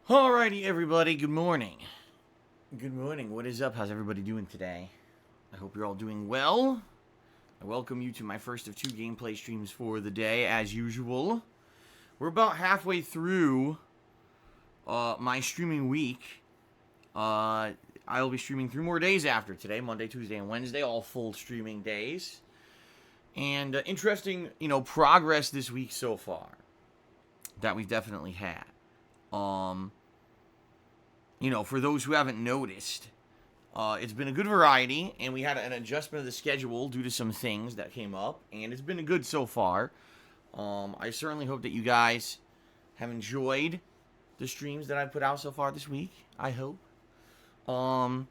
Alrighty, everybody, good morning. Good morning, what is up? How's everybody doing today? I hope you're all doing well. I welcome you to my first of two gameplay streams for the day, as usual. We're about halfway through my streaming week. I'll be streaming 3 more days after today, Monday, Tuesday, and Wednesday, all full streaming days. And interesting, progress this week so far that we've definitely had. For those who haven't noticed, it's been a good variety, and we had an adjustment of the schedule due to some things that came up, and it's been good so far. I certainly hope that you guys have enjoyed the streams that I've put out so far this week. I hope. And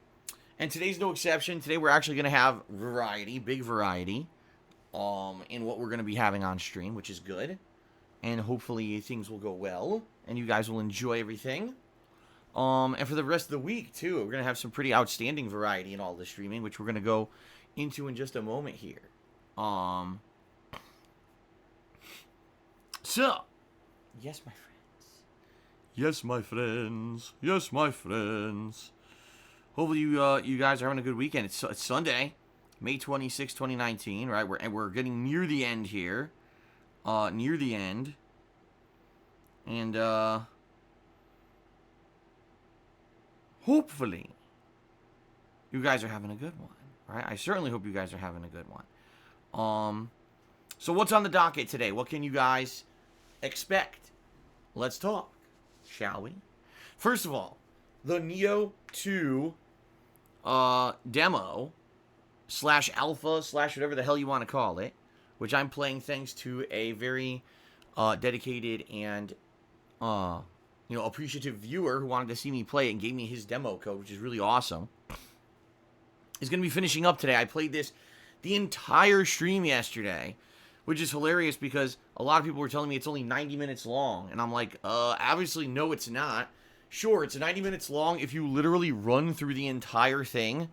today's no exception. Today we're actually going to have variety, big variety, in what we're going to be having on stream, which is good. And hopefully things will go well, and you guys will enjoy everything. And for the rest of the week, too, we're going to have some pretty outstanding variety in all the streaming, which we're going to go into in just a moment here. So, yes, my friends. Yes, my friends. Yes, my friends. Hopefully you guys are having a good weekend. It's Sunday, May 26, 2019, right? We're getting near the end here. Near the end. And, hopefully, you guys are having a good one, right? I certainly hope you guys are having a good one. So what's on the docket today? What can you guys expect? Let's talk, shall we? First of all, the Neo 2 demo / alpha / whatever the hell you want to call it, which I'm playing thanks to a very dedicated and appreciative viewer who wanted to see me play it and gave me his demo code, which is really awesome, is going to be finishing up today. I played this the entire stream yesterday, which is hilarious because a lot of people were telling me it's only 90 minutes long, and I'm like, obviously, no, it's not. Sure, it's 90 minutes long if you literally run through the entire thing,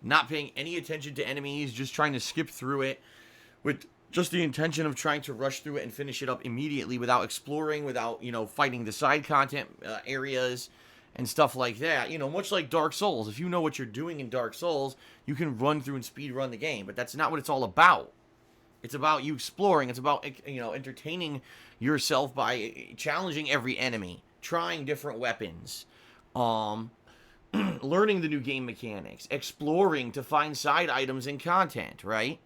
not paying any attention to enemies, just trying to skip through it with just the intention of trying to rush through it and finish it up immediately without exploring, without, fighting the side content areas and stuff like that. Much like Dark Souls. If you know what you're doing in Dark Souls, you can run through and speed run the game. But that's not what it's all about. It's about you exploring. It's about, entertaining yourself by challenging every enemy, trying different weapons, learning the new game mechanics, exploring to find side items and content, right?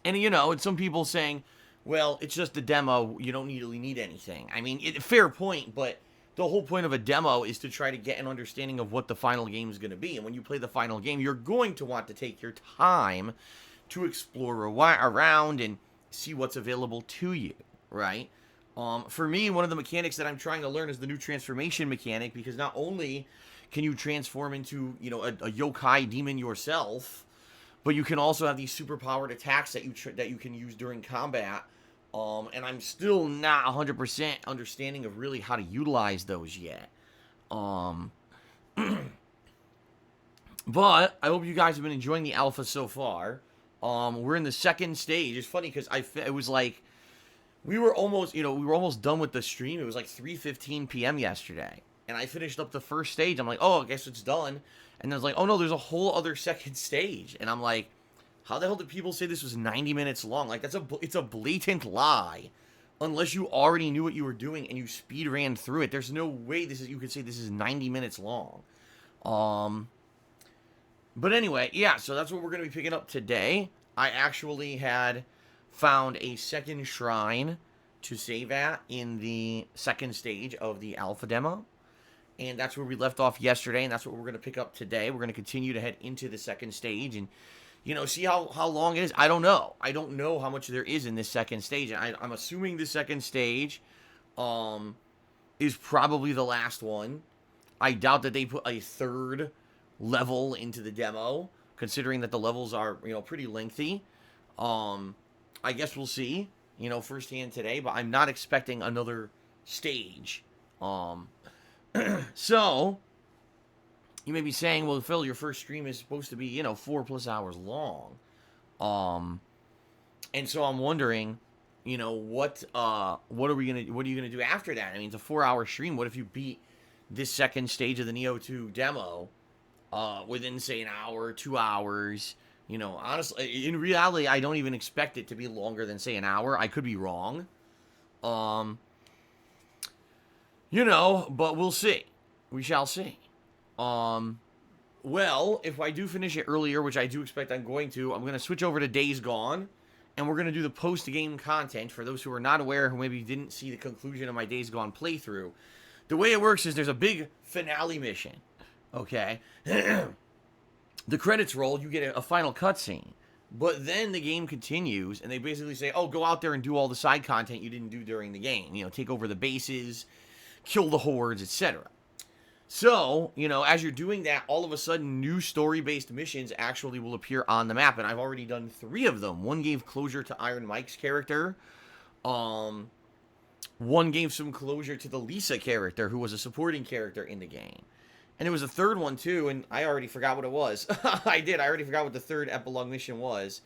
And, and some people saying, well, it's just a demo, you don't really need anything. I mean, fair point, but the whole point of a demo is to try to get an understanding of what the final game is going to be. And when you play the final game, you're going to want to take your time to explore around and see what's available to you, right? For me, one of the mechanics that I'm trying to learn is the new transformation mechanic, because not only can you transform into, a yokai demon yourself, but you can also have these super-powered attacks that you can use during combat. And I'm still not 100% understanding of really how to utilize those yet. But I hope you guys have been enjoying the alpha so far. We're in the second stage. It's funny because it was like we were almost done with the stream. It was like 3:15 p.m. yesterday, and I finished up the first stage. I'm like, oh, I guess it's done. And then it's like, oh no, there's a whole other second stage. And I'm like, how the hell did people say this was 90 minutes long? Like, it's a blatant lie. Unless you already knew what you were doing and you speed ran through it. There's no way you could say this is 90 minutes long. But anyway, yeah, so that's what we're going to be picking up today. I actually had found a second shrine to save at in the second stage of the alpha demo. And that's where we left off yesterday, and that's what we're going to pick up today. We're going to continue to head into the second stage and, see how long it is. I don't know. I don't know how much there is in this second stage. I'm assuming the second stage is probably the last one. I doubt that they put a third level into the demo, considering that the levels are, pretty lengthy. I guess we'll see, firsthand today, but I'm not expecting another stage. So, you may be saying, well, Phil, your first stream is supposed to be, 4+ hours long. And so I'm wondering, what are you gonna do after that? I mean, it's a 4-hour stream. What if you beat this second stage of the Neo 2 demo within, say, an hour, 2 hours? Honestly, in reality, I don't even expect it to be longer than, say, an hour. I could be wrong. But we'll see. We shall see. Well, if I do finish it earlier, which I do expect I'm going to, I'm going to switch over to Days Gone, and we're going to do the post-game content. For those who are not aware, who maybe didn't see the conclusion of my Days Gone playthrough, the way it works is there's a big finale mission, okay? The credits roll, you get a final cutscene, but then the game continues, and they basically say, oh, go out there and do all the side content you didn't do during the game. Take over the bases, kill the hordes, etc. So, as you're doing that, all of a sudden, new story-based missions actually will appear on the map, and I've already done 3 of them. One gave closure to Iron Mike's character. One gave some closure to the Lisa character, who was a supporting character in the game. And there was a third one, too, and I already forgot what it was. I already forgot what the third epilogue mission was.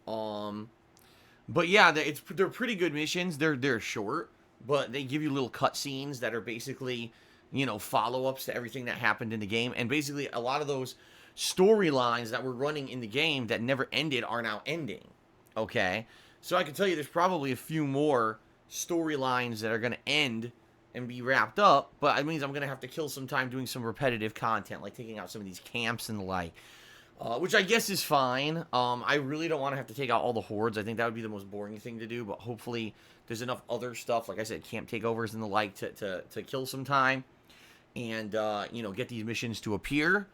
But yeah, they're pretty good missions. They're short, but they give you little cutscenes that are basically, follow-ups to everything that happened in the game. And basically, a lot of those storylines that were running in the game that never ended are now ending. Okay? So I can tell you there's probably a few more storylines that are going to end and be wrapped up, but it means I'm going to have to kill some time doing some repetitive content, like taking out some of these camps and the like, which I guess is fine. I really don't want to have to take out all the hordes. I think that would be the most boring thing to do, but hopefully there's enough other stuff, like I said, camp takeovers and the like, to kill some time and, get these missions to appear.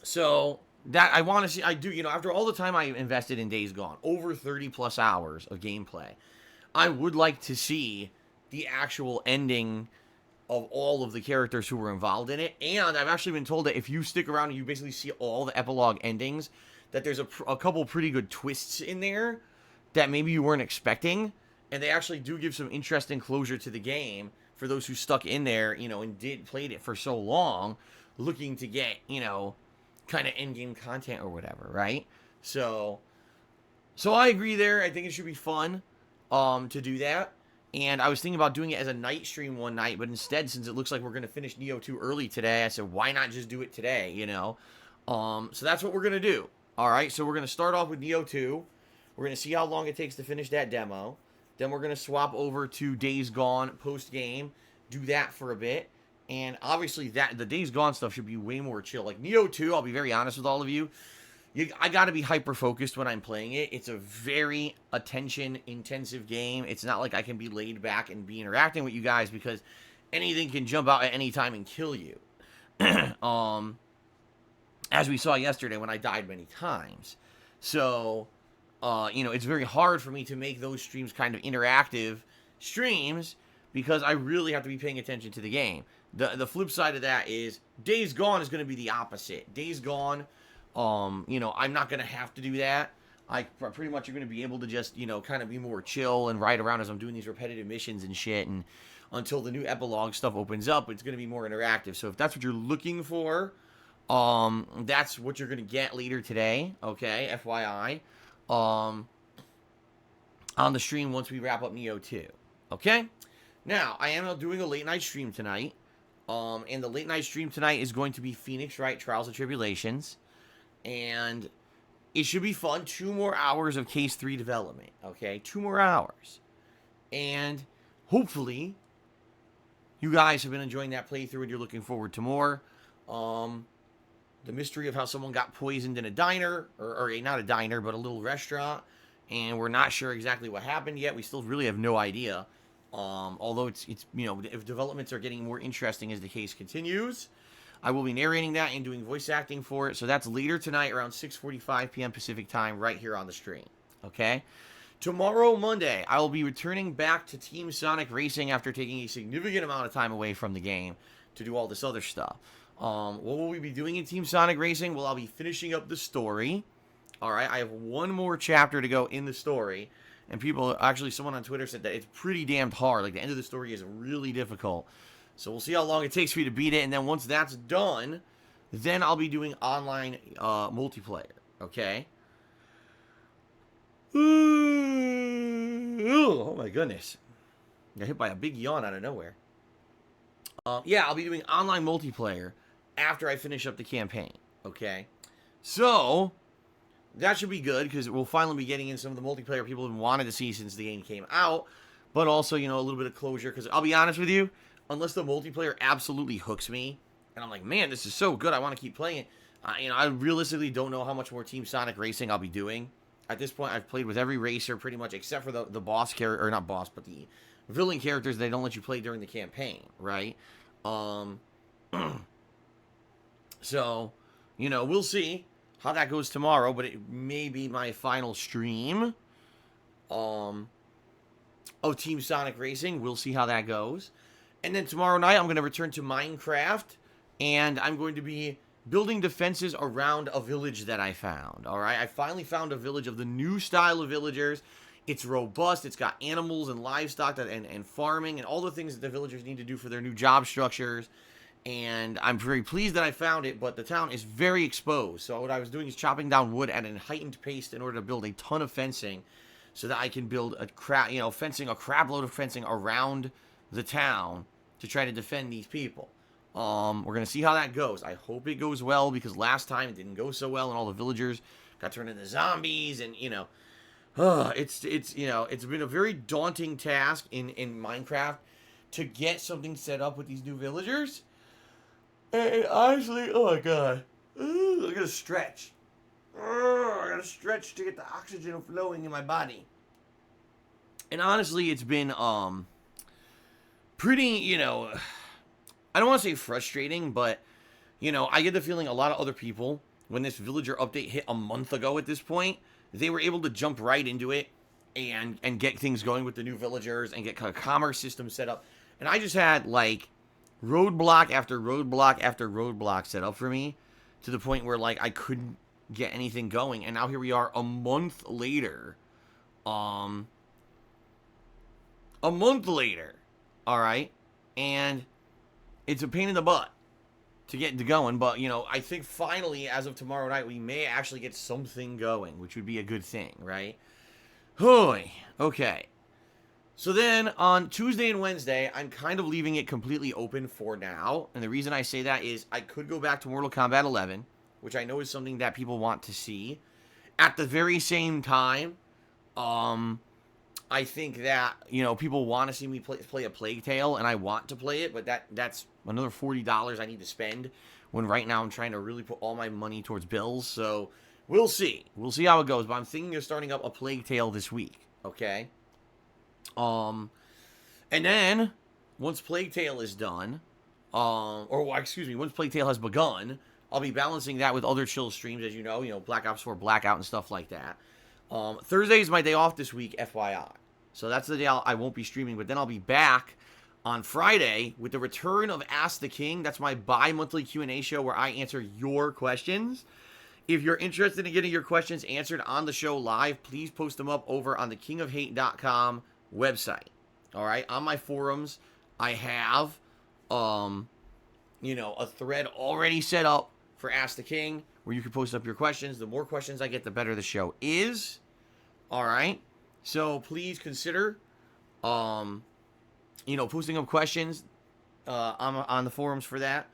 So that I want to see, I do, after all the time I invested in Days Gone, over 30 plus hours of gameplay, I would like to see the actual ending of all of the characters who were involved in it. And I've actually been told that if you stick around and you basically see all the epilogue endings, that there's a couple pretty good twists in there that maybe you weren't expecting. And they actually do give some interesting closure to the game for those who stuck in there, and played it for so long, looking to get, kind of end-game content or whatever, right? So I agree there. I think it should be fun to do that. And I was thinking about doing it as a night stream one night, but instead, since it looks like we're going to finish Neo 2 early today, I said, why not just do it today, So that's what we're going to do. All right, so we're going to start off with Neo 2. We're going to see how long it takes to finish that demo. Then we're going to swap over to Days Gone post-game, do that for a bit. And obviously, the Days Gone stuff should be way more chill. Like Neo 2, I'll be very honest with all of you, I got to be hyper-focused when I'm playing it. It's a very attention-intensive game. It's not like I can be laid back and be interacting with you guys because anything can jump out at any time and kill you. As we saw yesterday when I died many times. So, it's very hard for me to make those streams kind of interactive streams because I really have to be paying attention to the game. The flip side of that is Days Gone is going to be the opposite. Days Gone... I'm not going to have to do that. I pretty much are going to be able to just, kind of be more chill and ride around as I'm doing these repetitive missions and shit. And until the new epilogue stuff opens up, it's going to be more interactive. So if that's what you're looking for, that's what you're going to get later today. Okay, FYI. On the stream once we wrap up Neo 2. Okay? Now, I am doing a late night stream tonight. And the late night stream tonight is going to be Phoenix Wright Trials and Tribulations. And it should be fun. 2 more hours of Case 3 development. Okay? 2 more hours. And hopefully, you guys have been enjoying that playthrough and you're looking forward to more. The mystery of how someone got poisoned in a diner, or not a diner, but a little restaurant. And we're not sure exactly what happened yet. We still really have no idea. Although it's if developments are getting more interesting as the case continues. I will be narrating that and doing voice acting for it. So that's later tonight around 6:45 p.m. Pacific time right here on the stream. Okay? Tomorrow, Monday, I will be returning back to Team Sonic Racing after taking a significant amount of time away from the game to do all this other stuff. What will we be doing in Team Sonic Racing? Well, I'll be finishing up the story. All right? I have one more chapter to go in the story. And someone on Twitter said that it's pretty damned hard. Like, the end of the story is really difficult. So we'll see how long it takes for you to beat it. And then once that's done, then I'll be doing online multiplayer. Okay? Oh my goodness. Got hit by a big yawn out of nowhere. Yeah, I'll be doing online multiplayer after I finish up the campaign. Okay? So, that should be good because we'll finally be getting in some of the multiplayer people have wanted to see since the game came out. But also, you know, a little bit of closure. Because I'll be honest with you, unless the multiplayer absolutely hooks me, and I'm like, man, this is so good, I want to keep playing it. I realistically don't know how much more Team Sonic Racing I'll be doing. At this point, I've played with every racer pretty much, except for the boss character, or not boss, but the villain characters they don't let you play during the campaign, right? So, you know, we'll see how that goes tomorrow, but it may be my final stream of Team Sonic Racing. We'll see how that goes. And then tomorrow night, I'm going to return to Minecraft, and I'm going to be building defenses around a village that I found, all right? I finally found a village of the new style of villagers. It's robust. It's got animals and livestock and farming and all the things that the villagers need to do for their new job structures. And I'm very pleased that I found it, but the town is very exposed. So what I was doing is chopping down wood at a heightened pace in order to build a ton of fencing so that I can build a crap load of fencing around the town to try to defend these people. We're going to see how that goes. I hope it goes well because last time it didn't go so well and all the villagers got turned into zombies and, you know, it's been a very daunting task in Minecraft to get something set up with these new villagers. And honestly, oh my god, I gotta stretch. I gotta stretch to get the oxygen flowing in my body. And honestly, it's been pretty, you know, I don't want to say frustrating, but you know, I get the feeling a lot of other people, when this villager update hit a month ago at this point, they were able to jump right into it and get things going with the new villagers and get a commerce system set up. And I just had like roadblock after roadblock after roadblock set up for me to the point where like I couldn't get anything going. And now here we are a month later. A month later. All right. And it's a pain in the butt to get into going, but you know, I think finally as of tomorrow night we may actually get something going, which would be a good thing, right? Hoy. Okay. So then on Tuesday and Wednesday, I'm kind of leaving it completely open for now. And the reason I say that is I could go back to Mortal Kombat 11, which I know is something that people want to see. At the very same time, I think that, you know, people want to see me play a Plague Tale, and I want to play it, but that's another $40 I need to spend when right now I'm trying to really put all my money towards bills. So we'll see. We'll see how it goes, but I'm thinking of starting up a Plague Tale this week, okay? And then once Plague Tale is done, once Plague Tale has begun, I'll be balancing that with other chill streams, as you know, Black Ops 4 Blackout and stuff like that. Thursday is my day off this week, FYI. So that's the day I won't be streaming, but then I'll be back on Friday with the return of Ask the King. That's my bi-monthly Q&A show where I answer your questions. If you're interested in getting your questions answered on the show live, please post them up over on the kingofhate.com website. All right, on my forums, I have, a thread already set up for Ask the King where you can post up your questions. The more questions I get, the better the show is. All right, so please consider, posting up questions on the forums for that.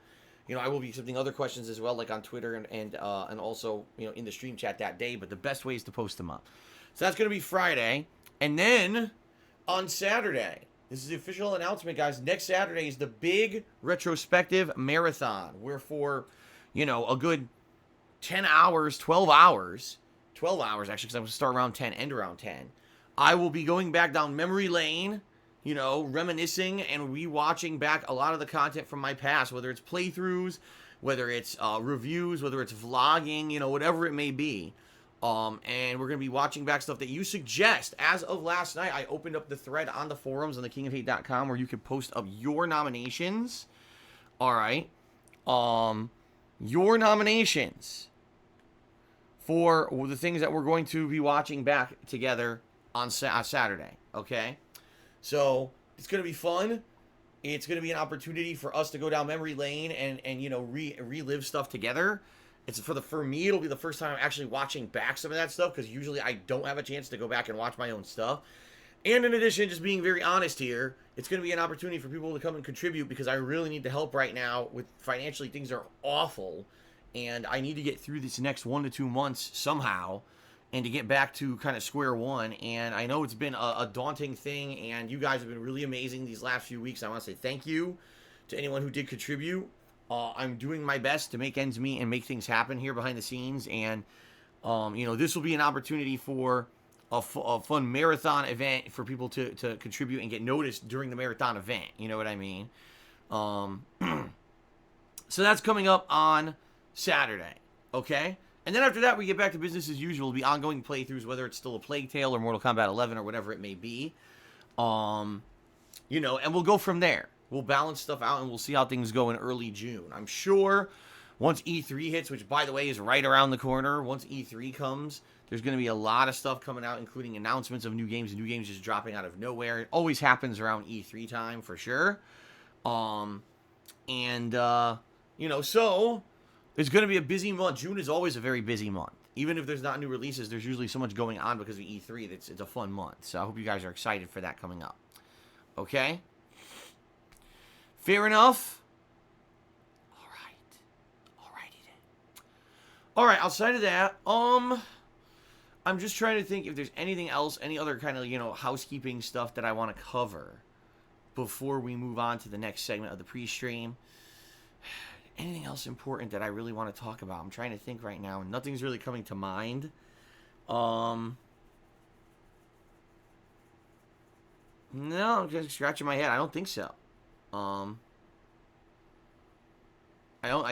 I will be accepting other questions as well, like on Twitter and also, in the stream chat that day. But the best way is to post them up. So that's going to be Friday. And then on Saturday, this is the official announcement, guys. Next Saturday is the big retrospective marathon, where for, a good 10 hours, 12 hours actually, because I'm going to start around 10, end around 10. I will be going back down memory lane, reminiscing and rewatching back a lot of the content from my past, whether it's playthroughs, whether it's reviews, whether it's vlogging, whatever it may be. And we're going to be watching back stuff that you suggest. As of last night, I opened up the thread on the forums on the kingofhate.com where you can post up your nominations. All right. Your nominations for the things that we're going to be watching back together on Saturday. Okay. So it's going to be fun. It's going to be an opportunity for us to go down memory lane and relive stuff together. For me, it'll be the first time I'm actually watching back some of that stuff, because usually I don't have a chance to go back and watch my own stuff. And in addition, just being very honest here, it's going to be an opportunity for people to come and contribute, because I really need the help right now. With financially, things are awful, and I need to get through this next 1 to 2 months somehow, and to get back to kind of square one. And I know it's been a daunting thing, and you guys have been really amazing these last few weeks. I want to say thank you to anyone who did contribute. I'm doing my best to make ends meet and make things happen here behind the scenes, and this will be an opportunity for a fun marathon event for people to contribute and get noticed during the marathon event. You know what I mean? So that's coming up on Saturday, okay? And then after that, we get back to business as usual. It'll be ongoing playthroughs, whether it's still a Plague Tale or Mortal Kombat 11 or whatever it may be. And we'll go from there. We'll balance stuff out, and we'll see how things go in early June. I'm sure once E3 hits, which, by the way, is right around the corner, once E3 comes, there's going to be a lot of stuff coming out, including announcements of new games just dropping out of nowhere. It always happens around E3 time, for sure. So it's going to be a busy month. June is always a very busy month. Even if there's not new releases, there's usually so much going on because of E3 that it's a fun month. So I hope you guys are excited for that coming up. Okay? Fair enough? Alrighty then. Alright, outside of that, I'm just trying to think if there's anything else, any other kind of, housekeeping stuff that I want to cover before we move on to the next segment of the pre-stream. Anything else important that I really want to talk about? I'm trying to think right now, and nothing's really coming to mind. No, I'm just scratching my head. I don't think so. I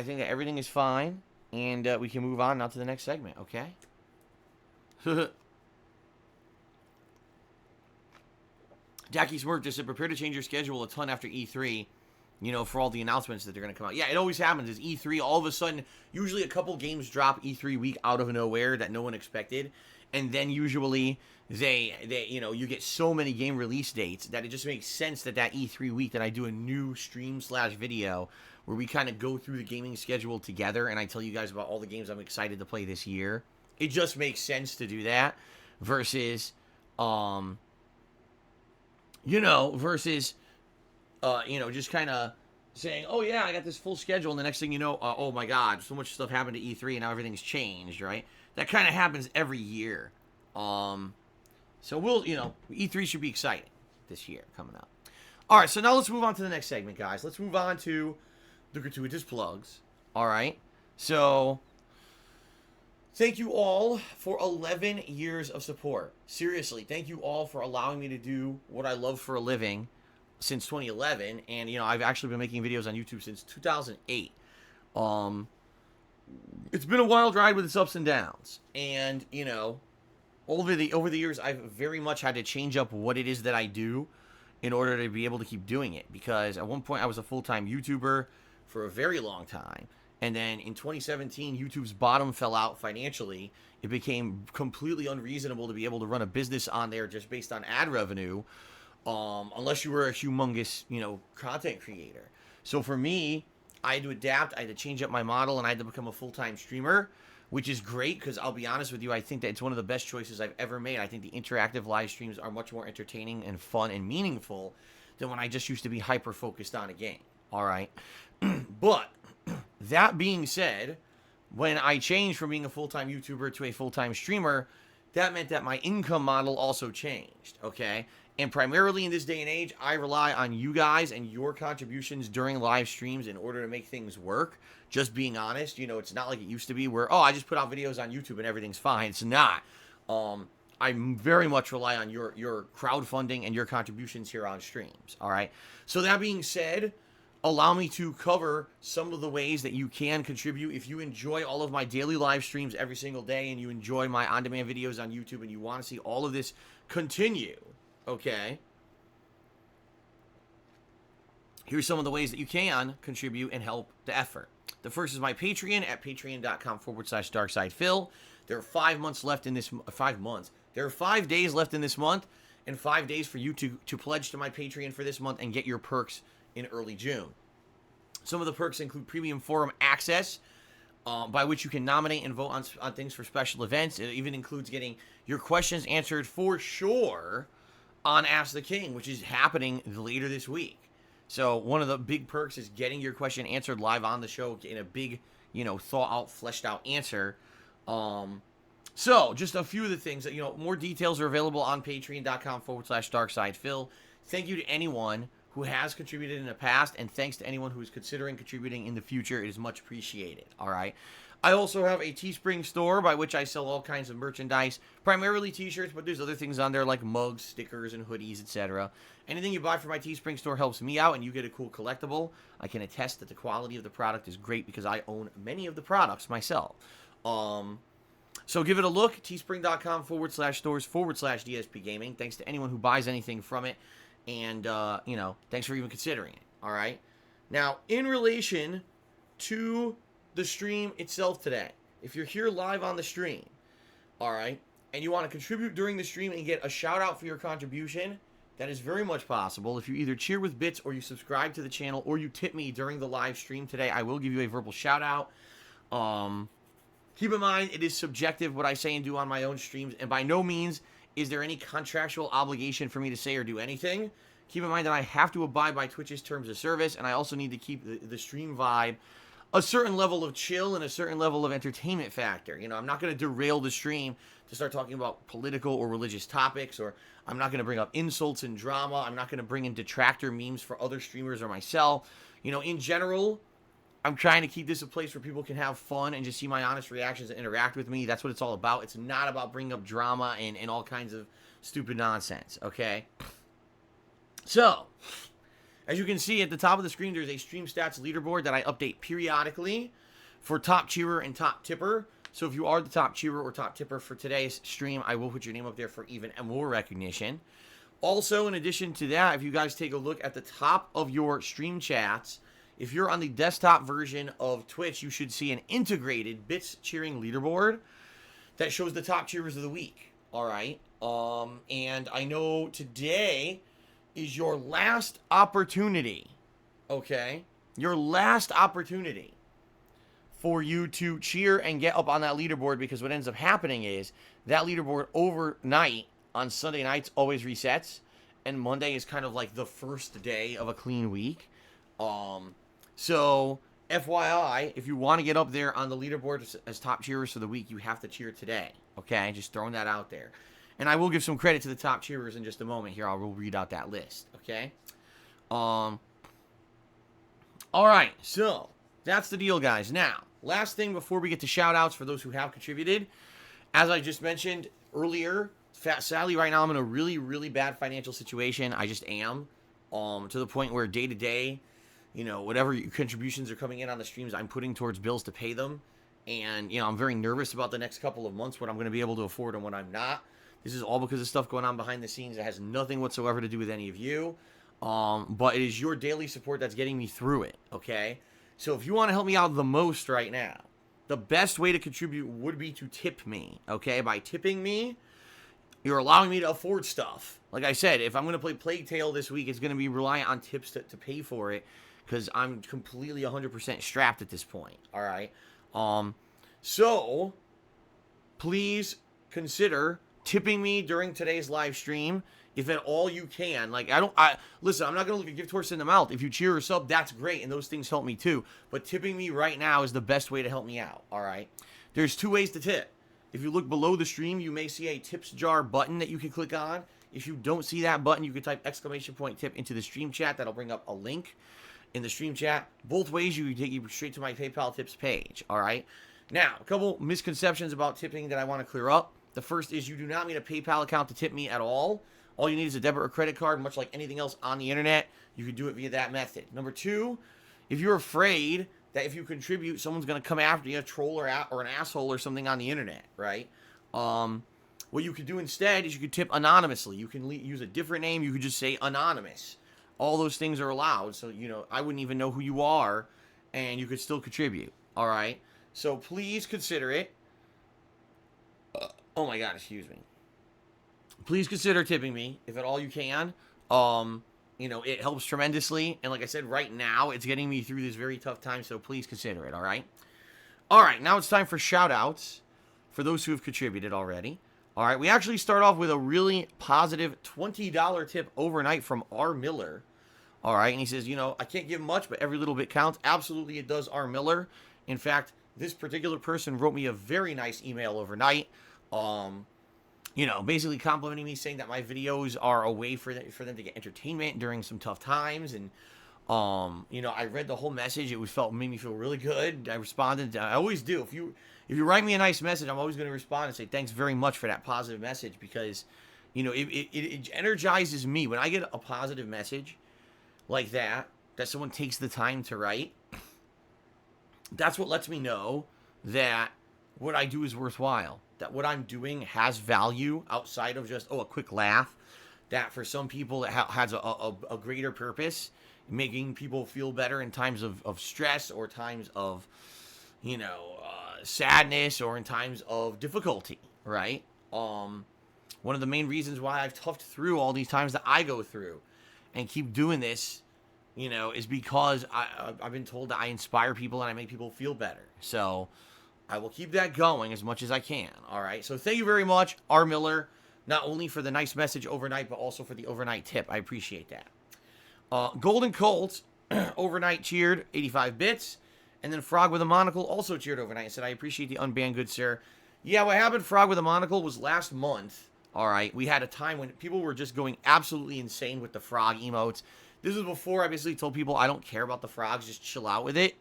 think that everything is fine, and we can move on now to the next segment, okay? Jackie Smurf just said, prepare to change your schedule a ton after E3, for all the announcements that they're going to come out. Yeah, it always happens. Is E3, all of a sudden, usually a couple games drop E3 week out of nowhere that no one expected, and then usually they you get so many game release dates that it just makes sense that E3 week that I do a new stream/video where we kind of go through the gaming schedule together, and I tell you guys about all the games I'm excited to play this year. It just makes sense to do that versus just kind of saying, oh yeah, I got this full schedule, and the next thing you know, oh my god, so much stuff happened to E3 and now everything's changed, right? That kind of happens every year. So E3 should be exciting this year coming up. All right, so now let's move on to the next segment, guys. Let's move on to the gratuitous plugs. All right, so thank you all for 11 years of support. Seriously, thank you all for allowing me to do what I love for a living since 2011. And, I've actually been making videos on YouTube since 2008. It's been a wild ride with its ups and downs. And, over the years, I've very much had to change up what it is that I do in order to be able to keep doing it. Because at one point, I was a full-time YouTuber for a very long time. And then in 2017, YouTube's bottom fell out financially. It became completely unreasonable to be able to run a business on there just based on ad revenue, unless you were a humongous, content creator. So for me, I had to adapt. I had to change up my model, and I had to become a full-time streamer, which is great because I'll be honest with you, I think that it's one of the best choices I've ever made. I think the interactive live streams are much more entertaining and fun and meaningful than when I just used to be hyper-focused on a game. All right? But that being said, when I changed from being a full-time YouTuber to a full-time streamer, that meant that my income model also changed, okay? And primarily in this day and age, I rely on you guys and your contributions during live streams in order to make things work. Just being honest, it's not like it used to be where, I just put out videos on YouTube and everything's fine. It's not. I very much rely on your crowdfunding and your contributions here on streams, all right? So that being said, allow me to cover some of the ways that you can contribute. If you enjoy all of my daily live streams every single day and you enjoy my on-demand videos on YouTube and you want to see all of this continue, okay, here's some of the ways that you can contribute and help the effort. The first is my Patreon at patreon.com/darksidephil. There are 5 months left in this, 5 months. There are 5 days left in this month and 5 days for you to pledge to my Patreon for this month and get your perks in early June. Some of the perks include premium forum access, by which you can nominate and vote on things for special events. It even includes getting your questions answered for sure on Ask the King, which is happening later this week. So one of the big perks is getting your question answered live on the show in a big, thought out, fleshed out answer. So just a few of the things that, more details are available on patreon.com/darksidephil. Thank you to anyone who has contributed in the past, and thanks to anyone who is considering contributing in the future. It is much appreciated. All right. I also have a Teespring store by which I sell all kinds of merchandise, primarily t-shirts, but there's other things on there like mugs, stickers, and hoodies, etc. Anything you buy from my Teespring store helps me out, and you get a cool collectible. I can attest that the quality of the product is great because I own many of the products myself. So give it a look, teespring.com/stores/DSPGaming. Thanks to anyone who buys anything from it. And, thanks for even considering it. All right. Now, in relation to the stream itself today, if you're here live on the stream, all right, and you want to contribute during the stream and get a shout out for your contribution, that is very much possible. If you either cheer with bits or you subscribe to the channel or you tip me during the live stream today, I will give you a verbal shout out. Keep in mind, it is subjective what I say and do on my own streams, and by no means is there any contractual obligation for me to say or do anything. Keep in mind that I have to abide by Twitch's terms of service, and I also need to keep the stream vibe a certain level of chill and a certain level of entertainment factor. I'm not going to derail the stream to start talking about political or religious topics, or I'm not going to bring up insults and drama. I'm not going to bring in detractor memes for other streamers or myself. In general, I'm trying to keep this a place where people can have fun and just see my honest reactions and interact with me. That's what it's all about. It's not about bringing up drama and all kinds of stupid nonsense, okay? So, as you can see at the top of the screen, there's a stream stats leaderboard that I update periodically for top cheerer and top tipper. So if you are the top cheerer or top tipper for today's stream, I will put your name up there for even more recognition. Also, in addition to that, if you guys take a look at the top of your stream chats, if you're on the desktop version of Twitch, you should see an integrated Bits cheering leaderboard that shows the top cheerers of the week. All right. And I know today is your last opportunity. Okay. Your last opportunity for you to cheer and get up on that leaderboard, because what ends up happening is that leaderboard overnight on Sunday nights always resets, and Monday is kind of like the first day of a clean week. So, FYI, if you want to get up there on the leaderboard as top cheerers for the week, you have to cheer today, okay? Just throwing that out there. And I will give some credit to the top cheerers in just a moment here. I will read out that list, okay? All right, so that's the deal, guys. Now, last thing before we get to shout-outs for those who have contributed. As I just mentioned earlier, sadly, right now I'm in a really, really bad financial situation. I just am, to the point where day-to-day, whatever contributions are coming in on the streams, I'm putting towards bills to pay them. And, I'm very nervous about the next couple of months, what I'm going to be able to afford and what I'm not. This is all because of stuff going on behind the scenes that has nothing whatsoever to do with any of you. But it is your daily support that's getting me through it, okay? So if you want to help me out the most right now, the best way to contribute would be to tip me, okay? By tipping me, you're allowing me to afford stuff. Like I said, if I'm going to play Plague Tale this week, it's going to be reliant on tips to pay for it, because I'm completely 100% strapped at this point, all right? So, please consider tipping me during today's live stream, if at all you can. Listen, I'm not going to look a gift horse in the mouth. If you cheer or sub, that's great, and those things help me too. But tipping me right now is the best way to help me out, all right? There's two ways to tip. If you look below the stream, you may see a tips jar button that you can click on. If you don't see that button, you can type !tip into the stream chat. That'll bring up a link in the stream chat. Both ways, you can take you straight to my PayPal tips page, all right? Now, a couple misconceptions about tipping that I want to clear up. The first is you do not need a PayPal account to tip me at all. All you need is a debit or credit card, much like anything else on the internet. You can do it via that method. Number two, if you're afraid that if you contribute, someone's going to come after you, a troll or an asshole or something on the internet, right? What you could do instead is you could tip anonymously. You can use a different name. You could just say anonymous. All those things are allowed. So, I wouldn't even know who you are, and you could still contribute, all right? So please consider it. Oh my God, excuse me. Please consider tipping me, if at all you can. It helps tremendously. And like I said, right now, it's getting me through this very tough time, so please consider it, all right? All right, now it's time for shout-outs for those who have contributed already. All right, we actually start off with a really positive $20 tip overnight from R. Miller. All right, and he says, I can't give much, but every little bit counts. Absolutely, it does, R. Miller. In fact, this particular person wrote me a very nice email overnight. Basically complimenting me, saying that my videos are a way for them to get entertainment during some tough times. And, I read the whole message. It made me feel really good. I responded. I always do. If you write me a nice message, I'm always going to respond and say, thanks very much for that positive message, because, it energizes me. When I get a positive message like that someone takes the time to write, that's what lets me know that what I do is worthwhile, that what I'm doing has value outside of just, a quick laugh, that for some people it has a greater purpose, making people feel better in times of stress, or times of, sadness, or in times of difficulty, right? One of the main reasons why I've toughed through all these times that I go through and keep doing this, is because I've been told that I inspire people and I make people feel better. So I will keep that going as much as I can. All right. So thank you very much, R. Miller, not only for the nice message overnight, but also for the overnight tip. I appreciate that. Golden Colt overnight cheered 85 bits. And then Frog with a Monocle also cheered overnight and said, I appreciate the unbanned, good sir. Yeah, what happened, Frog with a Monocle, was last month. All right. We had a time when people were just going absolutely insane with the frog emotes. This was before I basically told people I don't care about the frogs, just chill out with it.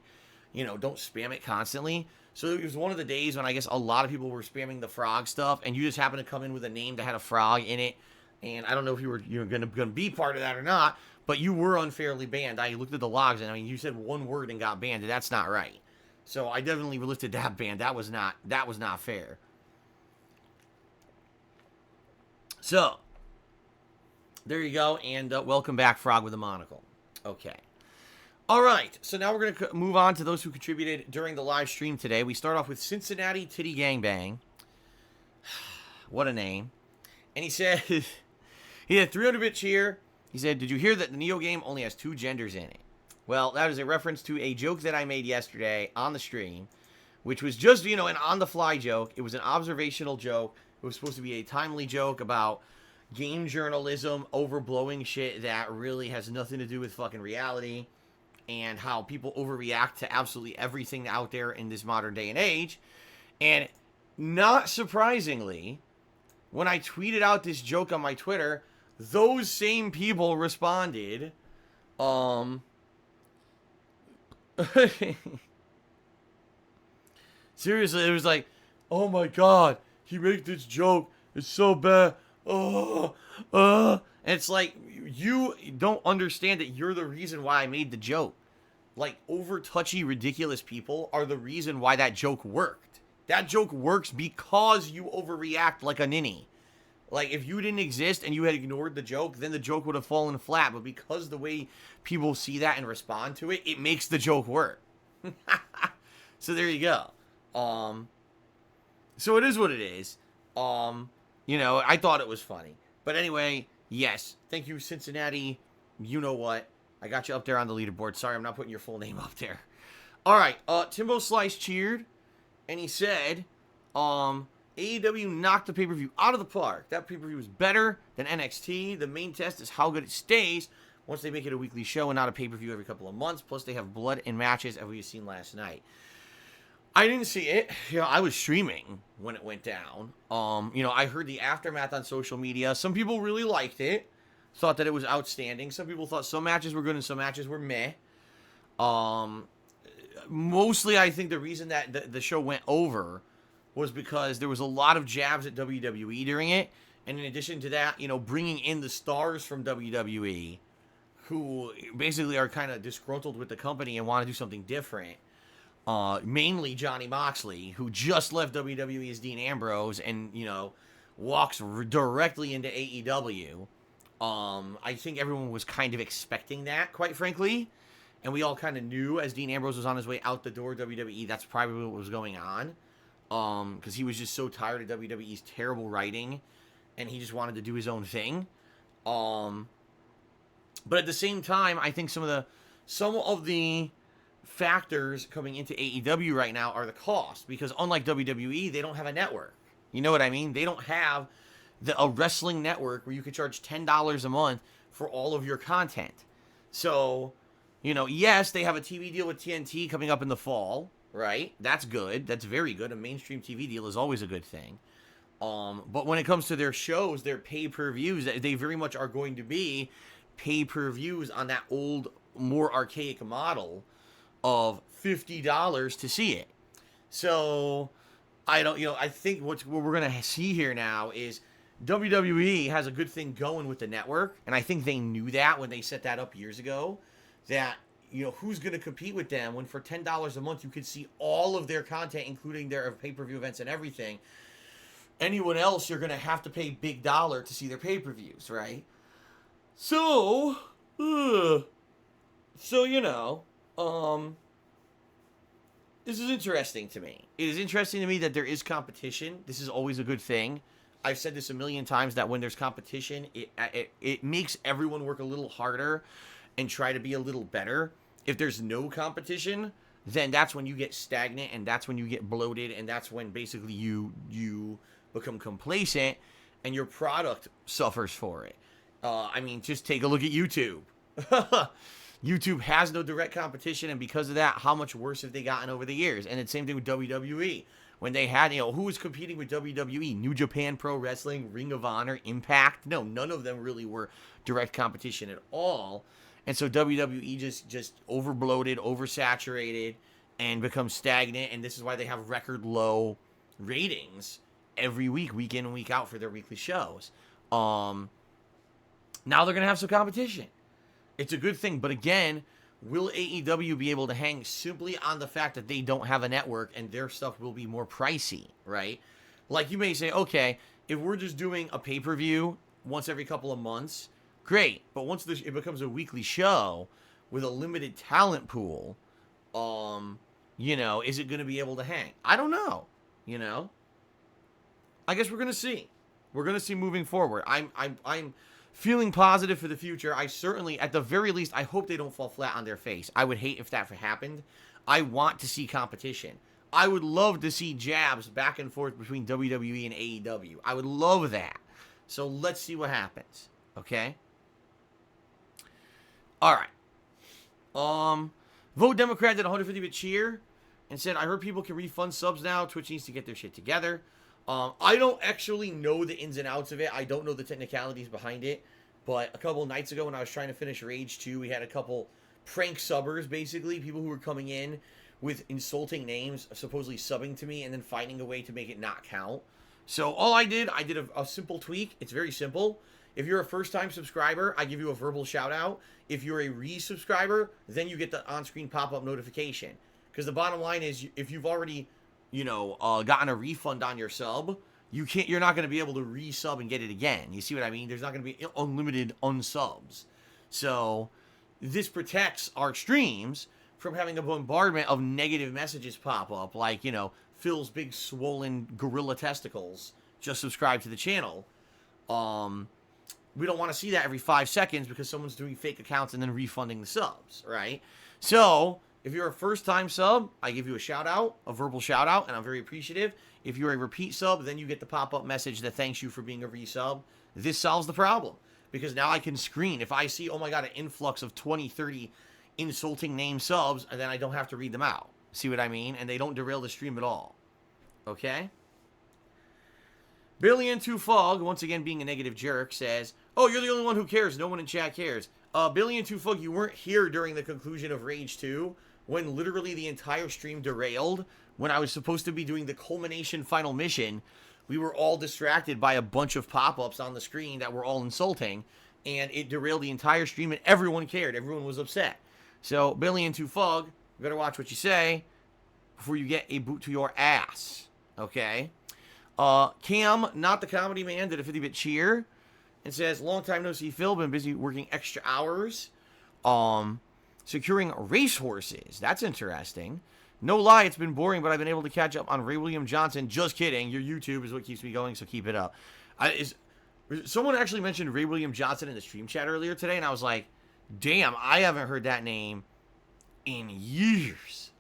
Don't spam it constantly. So it was one of the days when I guess a lot of people were spamming the frog stuff, and you just happened to come in with a name that had a frog in it. And I don't know if you were going to be part of that or not, but you were unfairly banned. I looked at the logs, and you said one word and got banned, and that's not right. So I definitely lifted that ban. That was not fair. So there you go, and welcome back, Frog with a Monocle. Okay. All right, so now we're going to move on to those who contributed during the live stream today. We start off with Cincinnati Titty Gangbang. What a name. And he said, he had 300-bit cheer. He said, did you hear that the Neo game only has 2 genders in it? Well, that is a reference to a joke that I made yesterday on the stream, which was just, an on-the-fly joke. It was an observational joke. It was supposed to be a timely joke about game journalism overblowing shit that really has nothing to do with fucking reality, and how people overreact to absolutely everything out there in this modern day and age. And not surprisingly, when I tweeted out this joke on my Twitter, those same people responded, seriously, it was like, oh my god, he made this joke, it's so bad, and it's like, you don't understand that you're the reason why I made the joke. Like, over touchy, ridiculous people are the reason why that joke worked. That joke works because you overreact like a ninny. Like, if you didn't exist and you had ignored the joke, then the joke would have fallen flat. But because the way people see that and respond to it, it makes the joke work. So there you go. So it is what it is. I thought it was funny. But anyway, yes. Thank you, Cincinnati. You know what? I got you up there on the leaderboard. Sorry, I'm not putting your full name up there. All right. Timbo Slice cheered. And he said, AEW knocked the pay-per-view out of the park. That pay-per-view was better than NXT. The main test is how good it stays once they make it a weekly show and not a pay-per-view every couple of months. Plus, they have blood in matches, as we've seen last night. I didn't see it. I was streaming when it went down. I heard the aftermath on social media. Some people really liked it. Thought that it was outstanding. Some people thought some matches were good and some matches were meh. Mostly, I think the reason that the show went over was because there was a lot of jabs at WWE during it. And in addition to that, bringing in the stars from WWE who basically are kind of disgruntled with the company and want to do something different. Mainly Johnny Moxley, who just left WWE as Dean Ambrose and, walks directly into AEW. I think everyone was kind of expecting that, quite frankly. And we all kind of knew as Dean Ambrose was on his way out the door, WWE, that's probably what was going on. Because he was just so tired of WWE's terrible writing. And he just wanted to do his own thing. But at the same time, I think some of the factors coming into AEW right now are the cost, because unlike WWE, they don't have a network. You know what I mean? They don't have a wrestling network where you could charge $10 a month for all of your content. So, yes, they have a TV deal with TNT coming up in the fall, right? That's good. That's very good. A mainstream TV deal is always a good thing. But when it comes to their shows, their pay-per-views, they very much are going to be pay-per-views on that old, more archaic model of $50 to see it. So, I think what we're going to see here now is WWE has a good thing going with the network, and I think they knew that when they set that up years ago, that, who's going to compete with them when for $10 a month you could see all of their content, including their pay-per-view events and everything. Anyone else, you're going to have to pay big dollar to see their pay-per-views, right? So, this is interesting to me. It is interesting to me that there is competition. This is always a good thing. I've said this a million times, that when there's competition, it makes everyone work a little harder and try to be a little better. If there's no competition, then that's when you get stagnant, and that's when you get bloated, and that's when basically you become complacent and your product suffers for it. Just take a look at YouTube. YouTube has no direct competition, and because of that, how much worse have they gotten over the years? And the same thing with WWE. When they had, who was competing with WWE? New Japan Pro Wrestling, Ring of Honor, Impact? No, none of them really were direct competition at all. And so WWE just overbloated, oversaturated, and becomes stagnant, and this is why they have record low ratings every week in and week out for their weekly shows. Now they're going to have some competition. It's a good thing, but again, will AEW be able to hang simply on the fact that they don't have a network and their stuff will be more pricey, right? Like, you may say, okay, if we're just doing a pay-per-view once every couple of months, great. But once it becomes a weekly show with a limited talent pool, is it going to be able to hang? I don't know, I guess we're going to see. We're going to see moving forward. I'm feeling positive for the future. I certainly, at the very least, I hope they don't fall flat on their face. I would hate if that happened. I want to see competition. I would love to see jabs back and forth between WWE and AEW. I would love that. So let's see what happens. Okay? All right. Vote Democrat did a 150-bit cheer and said, I heard people can refund subs now. Twitch needs to get their shit together. I don't actually know the ins and outs of it. I don't know the technicalities behind it. But a couple nights ago when I was trying to finish Rage 2, we had a couple prank subbers, basically. People who were coming in with insulting names, supposedly subbing to me, and then finding a way to make it not count. So all I did a simple tweak. It's very simple. If you're a first-time subscriber, I give you a verbal shout-out. If you're a resubscriber, then you get the on-screen pop-up notification. Because the bottom line is, if you've already gotten a refund on your sub, you're not going to be able to resub and get it again. You see what I mean? There's not going to be unlimited unsubs. So this protects our streams from having a bombardment of negative messages pop up, like, Phil's big swollen gorilla testicles just subscribe to the channel. We don't want to see that every 5 seconds because someone's doing fake accounts and then refunding the subs, right? So if you're a first-time sub, I give you a shout-out, a verbal shout-out, and I'm very appreciative. If you're a repeat sub, then you get the pop-up message that thanks you for being a resub. This solves the problem, because now I can screen. If I see, oh my god, an influx of 20, 30 insulting name subs, and then I don't have to read them out. See what I mean? And they don't derail the stream at all. Okay? Billy Into Fog, once again being a negative jerk, says, oh, you're the only one who cares. No one in chat cares. Billy Into Fog, you weren't here during the conclusion of Rage 2, when literally the entire stream derailed. When I was supposed to be doing the culmination final mission, we were all distracted by a bunch of pop-ups on the screen that were all insulting, and it derailed the entire stream, and everyone cared. Everyone was upset. So, Billy Into Fog, you better watch what you say before you get a boot to your ass. Okay? Cam, not the comedy man, did a 50-bit cheer and says, long time no see Phil, been busy working extra hours. Securing racehorses. That's interesting. No lie, it's been boring, but I've been able to catch up on Ray William Johnson. Just kidding. Your YouTube is what keeps me going, so keep it up. Someone actually mentioned Ray William Johnson in the stream chat earlier today, and I was like, damn, I haven't heard that name in years.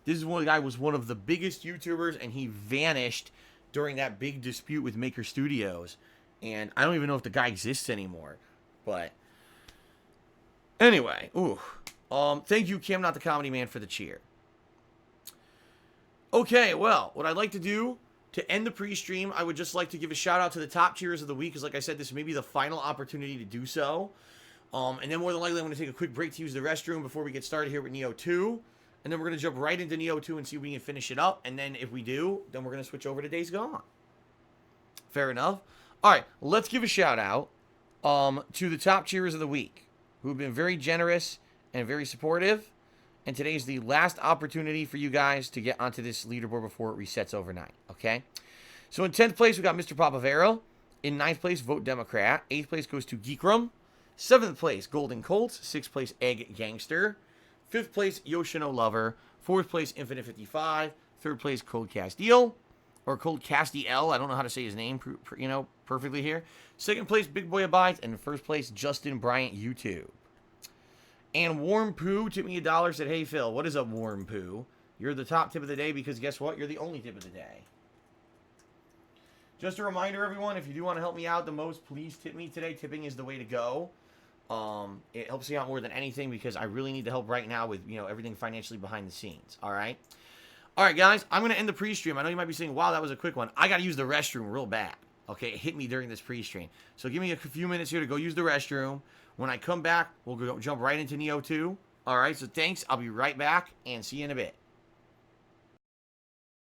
This one guy was one of the biggest YouTubers, and he vanished during that big dispute with Maker Studios. And I don't even know if the guy exists anymore. But anyway, thank you, Kim, not the comedy man, for the cheer. Okay, well, what I'd like to do to end the pre-stream, I would just like to give a shout out to the top cheers of the week, because like I said, this may be the final opportunity to do so. And then more than likely, I'm going to take a quick break to use the restroom before we get started here with Neo 2. And then we're going to jump right into Neo 2 and see if we can finish it up. And then if we do, then we're going to switch over to Days Gone. Fair enough. All right, let's give a shout out to the top cheers of the week, who have been very generous and very supportive. And today's the last opportunity for you guys to get onto this leaderboard before it resets overnight, okay? So in 10th place, we got Mr. Papavero. In 9th place, Vote Democrat. 8th place goes to Geekrum. 7th place, Golden Colts. 6th place, Egg Gangster. 5th place, Yoshino Lover. 4th place, Infinite 55. 3rd place, Cold Castiel. Or Cold Castiel. I don't know how to say his name, perfectly here. 2nd place, Big Boy Abides. And 1st place, Justin Bryant YouTube. And Warm Poo tipped me $1, said, hey, Phil, what is up, Warm Poo? You're the top tip of the day because guess what? You're the only tip of the day. Just a reminder, everyone, if you do want to help me out the most, please tip me today. Tipping is the way to go. It helps me out more than anything because I really need the help right now with, everything financially behind the scenes, all right? All right, guys, I'm going to end the pre-stream. I know you might be saying, wow, that was a quick one. I got to use the restroom real bad, okay? It hit me during this pre-stream. So give me a few minutes here to go use the restroom. When I come back, we'll jump right into Neo 2. All right, so thanks. I'll be right back and see you in a bit.